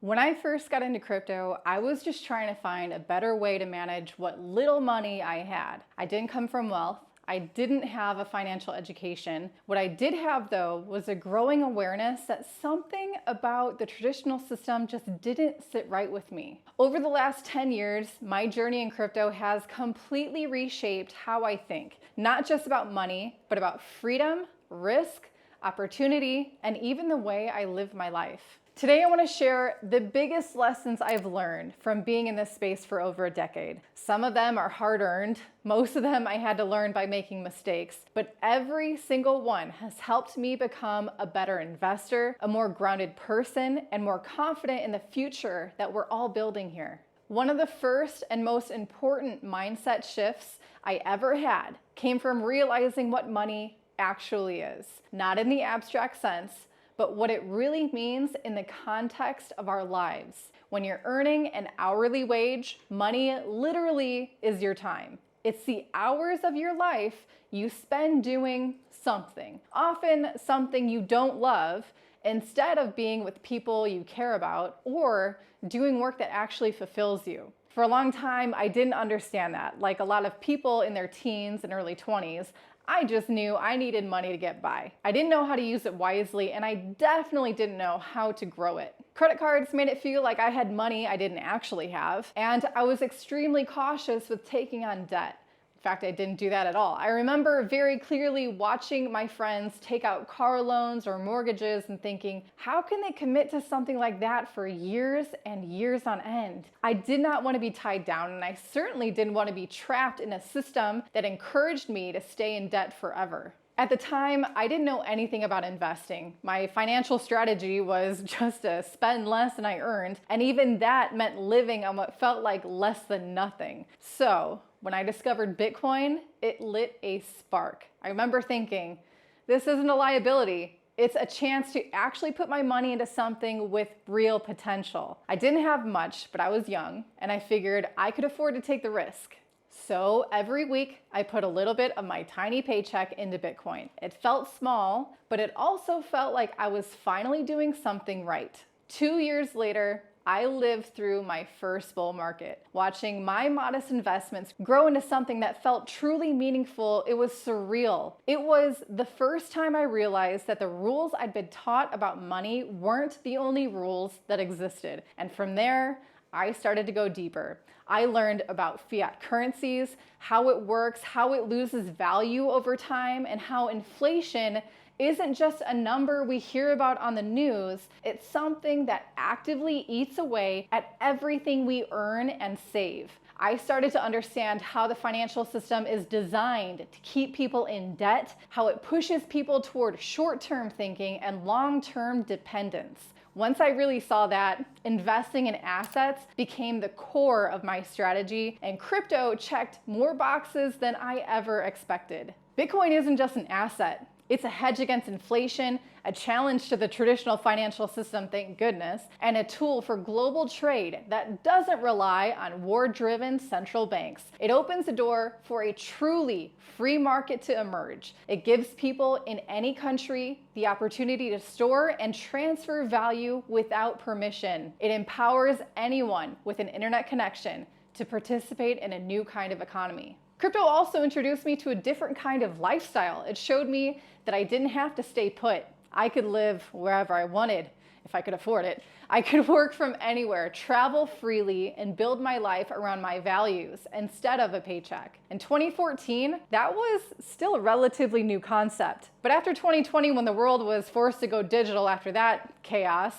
When I first got into crypto, I was just trying to find a better way to manage what little money I had. I didn't come from wealth. I didn't have a financial education. What I did have, though, was a growing awareness that something about the traditional system just didn't sit right with me. Over the last 10 years, my journey in crypto has completely reshaped how I think, not just about money, but about freedom, risk, opportunity, and even the way I live my life. Today, I want to share the biggest lessons I've learned from being in this space for over a decade. Some of them are hard-earned. Most of them I had to learn by making mistakes, but every single one has helped me become a better investor, a more grounded person, and more confident in the future that we're all building here. One of the first and most important mindset shifts I ever had came from realizing what money actually is. Not in the abstract sense, but what it really means in the context of our lives. When you're earning an hourly wage, money literally is your time. It's the hours of your life you spend doing something, often something you don't love, instead of being with people you care about or doing work that actually fulfills you. For a long time, I didn't understand that. Like a lot of people in their teens and early 20s, I just knew I needed money to get by. I didn't know how to use it wisely, and I definitely didn't know how to grow it. Credit cards made it feel like I had money I didn't actually have, and I was extremely cautious with taking on debt. In fact, I didn't do that at all. I remember very clearly watching my friends take out car loans or mortgages and thinking, how can they commit to something like that for years and years on end? I did not want to be tied down, and I certainly didn't want to be trapped in a system that encouraged me to stay in debt forever. At the time, I didn't know anything about investing. My financial strategy was just to spend less than I earned, and even that meant living on what felt like less than nothing. So, when I discovered Bitcoin, it lit a spark. I remember thinking, this isn't a liability. It's a chance to actually put my money into something with real potential. I didn't have much, but I was young, and I figured I could afford to take the risk. So every week, I put a little bit of my tiny paycheck into Bitcoin. It felt small, but it also felt like I was finally doing something right. 2 years later, I lived through my first bull market. Watching my modest investments grow into something that felt truly meaningful, it was surreal. It was the first time I realized that the rules I'd been taught about money weren't the only rules that existed. And from there, I started to go deeper. I learned about fiat currencies, how it works, how it loses value over time, and how inflation isn't just a number we hear about on the news. It's something that actively eats away at everything we earn and save. I started to understand how the financial system is designed to keep people in debt, how it pushes people toward short-term thinking and long-term dependence. Once I really saw that, investing in assets became the core of my strategy, and crypto checked more boxes than I ever expected. Bitcoin isn't just an asset. It's a hedge against inflation, a challenge to the traditional financial system, thank goodness, and a tool for global trade that doesn't rely on war-driven central banks. It opens the door for a truly free market to emerge. It gives people in any country the opportunity to store and transfer value without permission. It empowers anyone with an internet connection to participate in a new kind of economy. Crypto also introduced me to a different kind of lifestyle. It showed me that I didn't have to stay put. I could live wherever I wanted, if I could afford it. I could work from anywhere, travel freely, and build my life around my values instead of a paycheck. In 2014, that was still a relatively new concept. But after 2020, when the world was forced to go digital after that chaos,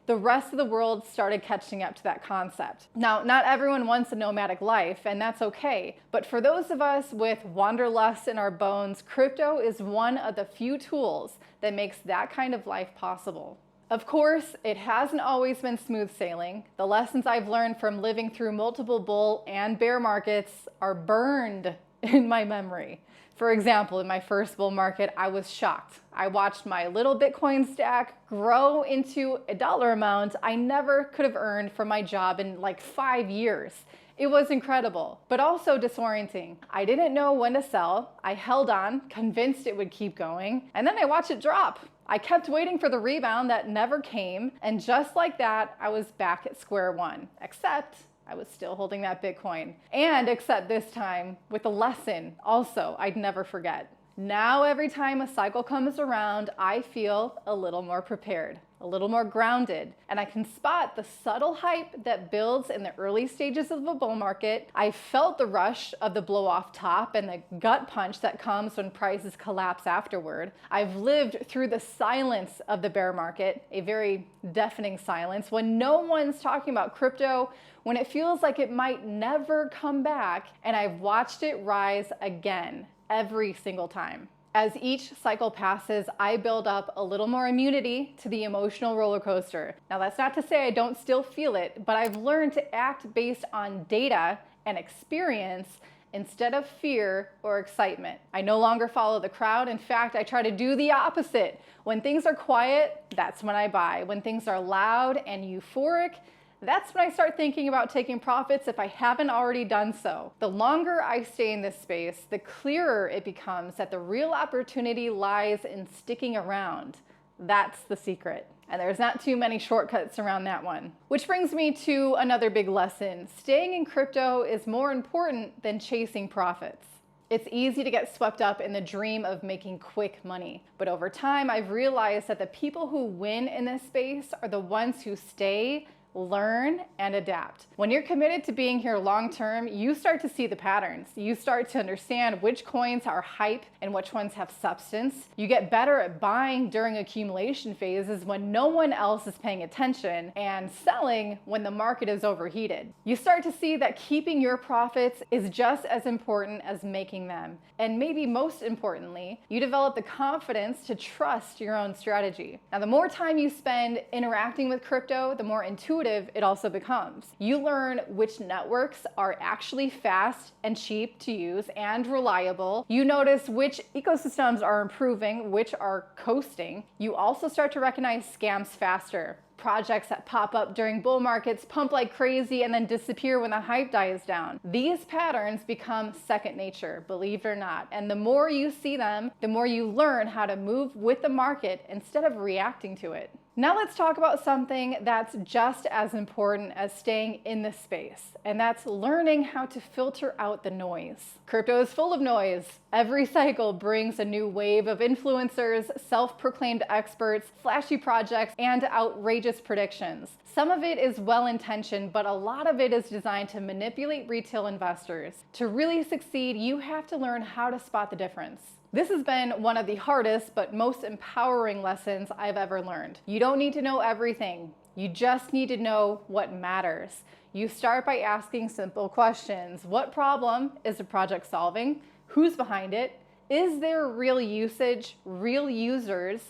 the rest of the world started catching up to that concept. Now, not everyone wants a nomadic life, and that's okay. But for those of us with wanderlust in our bones, crypto is one of the few tools that makes that kind of life possible. Of course, it hasn't always been smooth sailing. The lessons I've learned from living through multiple bull and bear markets are burned in my memory. For example, in my first bull market, I was shocked. I watched my little Bitcoin stack grow into a dollar amount I never could have earned from my job in like 5 years. It was incredible, but also disorienting. I didn't know when to sell. I held on, convinced it would keep going, and then I watched it drop. I kept waiting for the rebound that never came, and just like that, I was back at square one, except I was still holding that Bitcoin. And except this time with a lesson also I'd never forget. Now every time a cycle comes around, I feel a little more prepared, a little more grounded, and I can spot the subtle hype that builds in the early stages of a bull market. I felt the rush of the blow off top and the gut punch that comes when prices collapse afterward. I've lived through the silence of the bear market, a very deafening silence, when no one's talking about crypto, when it feels like it might never come back, and I've watched it rise again every single time. As each cycle passes, I build up a little more immunity to the emotional roller coaster. Now, that's not to say I don't still feel it, but I've learned to act based on data and experience instead of fear or excitement. I no longer follow the crowd. In fact, I try to do the opposite. When things are quiet, that's when I buy. When things are loud and euphoric, that's when I start thinking about taking profits if I haven't already done so. The longer I stay in this space, the clearer it becomes that the real opportunity lies in sticking around. That's the secret. And there's not too many shortcuts around that one. Which brings me to another big lesson. Staying in crypto is more important than chasing profits. It's easy to get swept up in the dream of making quick money. But over time, I've realized that the people who win in this space are the ones who stay, learn, and adapt. When you're committed to being here long term, you start to see the patterns. You start to understand which coins are hype and which ones have substance. You get better at buying during accumulation phases when no one else is paying attention, and selling when the market is overheated. You start to see that keeping your profits is just as important as making them. And maybe most importantly, you develop the confidence to trust your own strategy. Now, the more time you spend interacting with crypto, the more intuitive it also becomes. You learn which networks are actually fast and cheap to use and reliable. You notice which ecosystems are improving, which are coasting. You also start to recognize scams faster. Projects that pop up during bull markets, pump like crazy, and then disappear when the hype dies down. These patterns become second nature, believe it or not. And the more you see them, the more you learn how to move with the market instead of reacting to it. Now let's talk about something that's just as important as staying in this space, and that's learning how to filter out the noise. Crypto is full of noise. Every cycle brings a new wave of influencers, self-proclaimed experts, flashy projects, and outrageous predictions. Some of it is well-intentioned, but a lot of it is designed to manipulate retail investors. To really succeed, you have to learn how to spot the difference. This has been one of the hardest but most empowering lessons I've ever learned. You don't need to know everything. You just need to know what matters. You start by asking simple questions. What problem is the project solving? Who's behind it? Is there real usage, real users?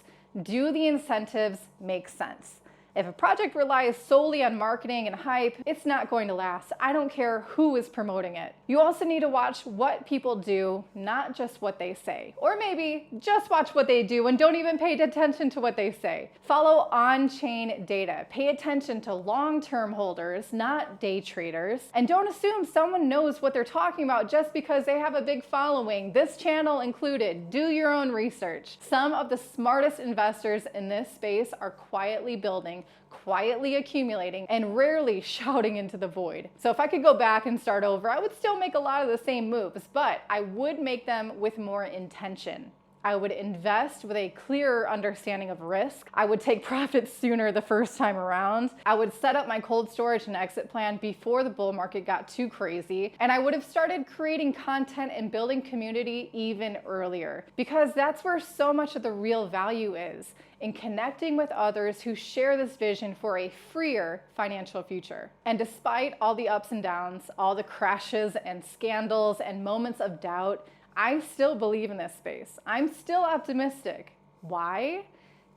Do the incentives make sense? If a project relies solely on marketing and hype, it's not going to last. I don't care who is promoting it. You also need to watch what people do, not just what they say. Or maybe just watch what they do and don't even pay attention to what they say. Follow on-chain data. Pay attention to long-term holders, not day traders. And don't assume someone knows what they're talking about just because they have a big following, this channel included. Do your own research. Some of the smartest investors in this space are quietly building, quietly accumulating, and rarely shouting into the void. So if I could go back and start over, I would still make a lot of the same moves, but I would make them with more intention. I would invest with a clearer understanding of risk. I would take profits sooner the first time around. I would set up my cold storage and exit plan before the bull market got too crazy. And I would have started creating content and building community even earlier, because that's where so much of the real value is, in connecting with others who share this vision for a freer financial future. And despite all the ups and downs, all the crashes and scandals and moments of doubt, I still believe in this space. I'm still optimistic. Why?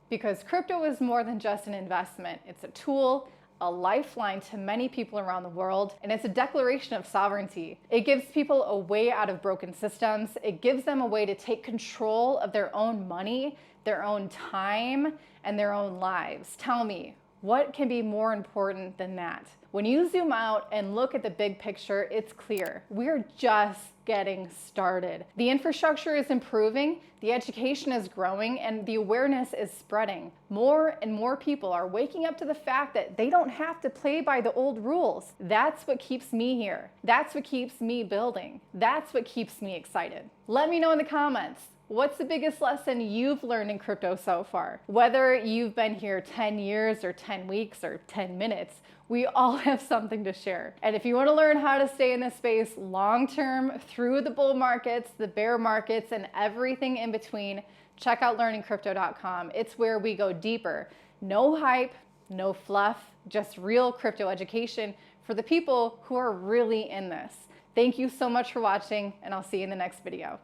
Because crypto is more than just an investment. It's a tool, a lifeline to many people around the world, and it's a declaration of sovereignty. It gives people a way out of broken systems. It gives them a way to take control of their own money, their own time, and their own lives. Tell me, What can be more important than that? When you zoom out and look at the big picture, it's clear. We're just getting started. The infrastructure is improving, the education is growing, and the awareness is spreading. More and more people are waking up to the fact that they don't have to play by the old rules. That's what keeps me here. That's what keeps me building. That's what keeps me excited. Let me know in the comments. What's the biggest lesson you've learned in crypto so far? Whether you've been here 10 years or 10 weeks or 10 minutes, we all have something to share. And if you want to learn how to stay in this space long-term through the bull markets, the bear markets, and everything in between, check out learningcrypto.com. It's where we go deeper. No hype, no fluff, just real crypto education for the people who are really in this. Thank you so much for watching, and I'll see you in the next video.